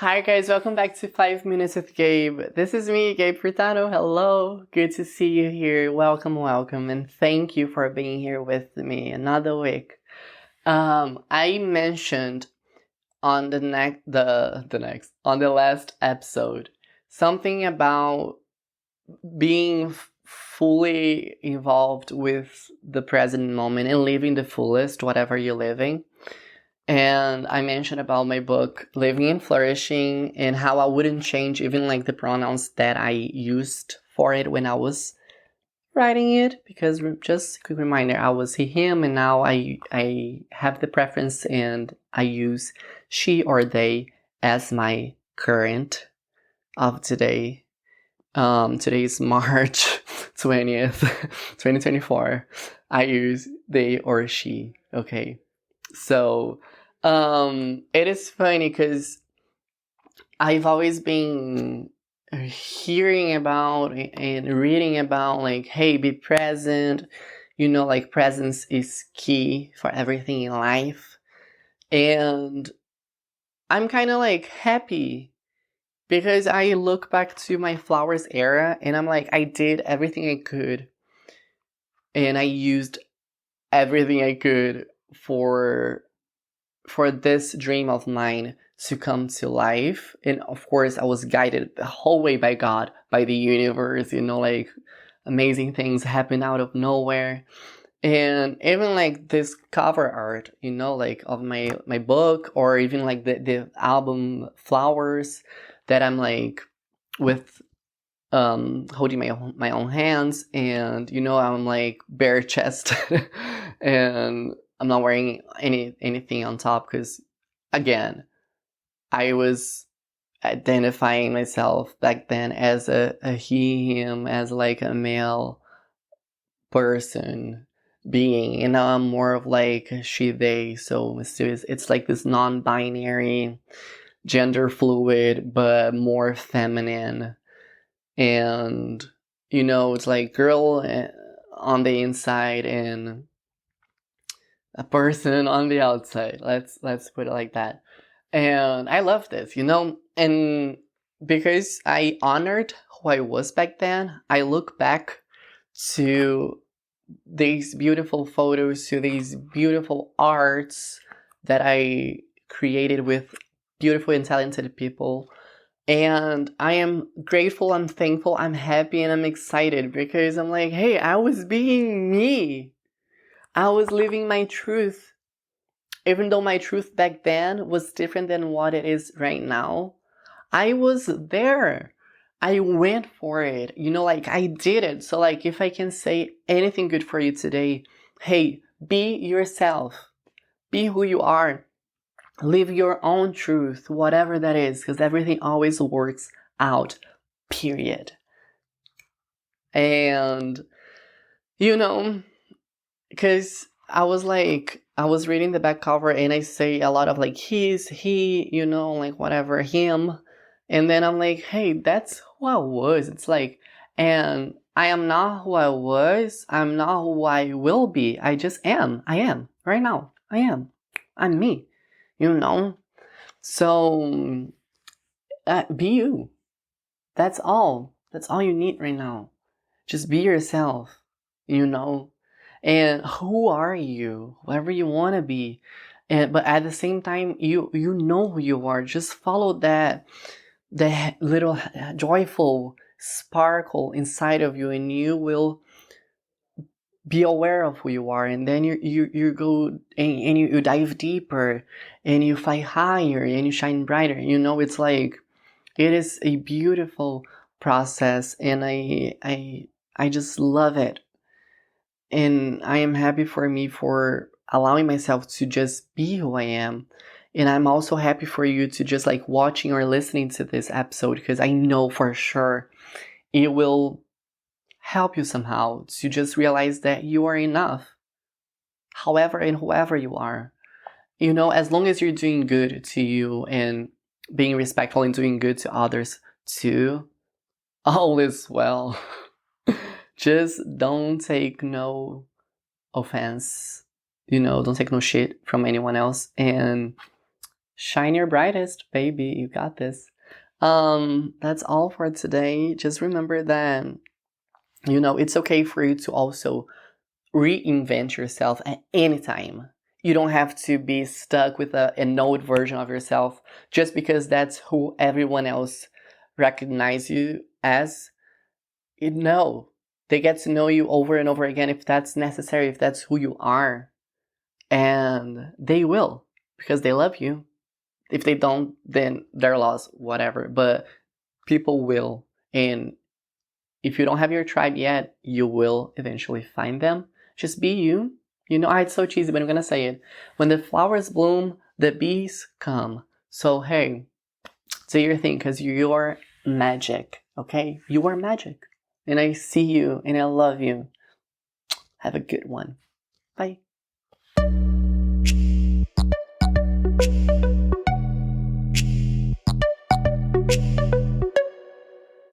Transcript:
Hi guys, welcome back to 5 Minutes with Gabe. This is me, Gabe Furtado. Hello, good to see you here. Welcome, and thank you for being here with me another week. I mentioned on the last episode something about being fully involved with the present moment and living the fullest, whatever you're living. And I mentioned about my book, Living and Flourishing, and how I wouldn't change even like the pronouns that I used for it when I was writing it. Because just a quick reminder, I was he, him, and now I have the preference and I use she or they as my current of today. Today is March 20th, 2024. I use they or she. Okay. So, it is funny because I've always been hearing about and reading about like, hey, be present. Like presence is key for everything in life. And I'm kind of like happy because I look back to my flowers era and I'm like, I did everything I could. And I used everything I could for this dream of mine to come to life. And of course, I was guided the whole way by God, by the universe, like amazing things happen out of nowhere. And even like this cover art, like of my book, or even like the album Flowers that I'm like with holding my own hands, and I'm like bare chest and I'm not wearing anything on top because, again, I was identifying myself back then as a he, him, as like a male person being, and now I'm more of like she, they, so mysterious. It's like this non-binary, gender fluid, but more feminine, and it's like girl on the inside and a person on the outside. Let's put it like that. And I love this, and because I honored who I was back then, I look back to these beautiful photos, to these beautiful arts that I created with beautiful and talented people. And I am grateful, I'm thankful, I'm happy, and I'm excited because I'm like, hey, I was being me. I was living my truth. Even though my truth back then was different than what it is right now, I was there. I went for it. Like I did it. So like if I can say anything good for you today, hey, be yourself. Be who you are. Live your own truth, whatever that is, because everything always works out, period. And, because I was reading the back cover and I say a lot of like he's, he, like whatever, him. And then I'm like, hey, that's who I was. It's like, and I am not who I was. I'm not who I will be. I just am. I am. Right now. I am. I'm me. So, be you. That's all. That's all you need right now. Just be yourself, And who are you? Whoever you want to be. But at the same time, you know who you are. Just follow that little joyful sparkle inside of you, and you will be aware of who you are, and then you go and you dive deeper, and you fly higher, and you shine brighter. It's like it is a beautiful process, and I just love it, and I am happy for me for allowing myself to just be who I am. And I'm also happy for you to just like watching or listening to this episode, because I know for sure it will help you somehow to just realize that you are enough, however and whoever you are. As long as you're doing good to you and being respectful and doing good to others too, all is well. Just don't take no offense, don't take no shit from anyone else, and Shine your brightest, baby. You got this. That's all for today. Just remember that, it's okay for you to also reinvent yourself at any time. You don't have to be stuck with an old version of yourself just because that's who everyone else recognize you as. No, they get to know you over and over again if that's necessary, if that's who you are. And they will, because they love you. If they don't, then they're lost, whatever. But people will. And if you don't have your tribe yet, you will eventually find them. Just be you. It's so cheesy, but I'm gonna say it. When the flowers bloom, the bees come. So hey, do your thing, because you're magic, okay? You are magic. And I see you, and I love you. Have a good one. Bye.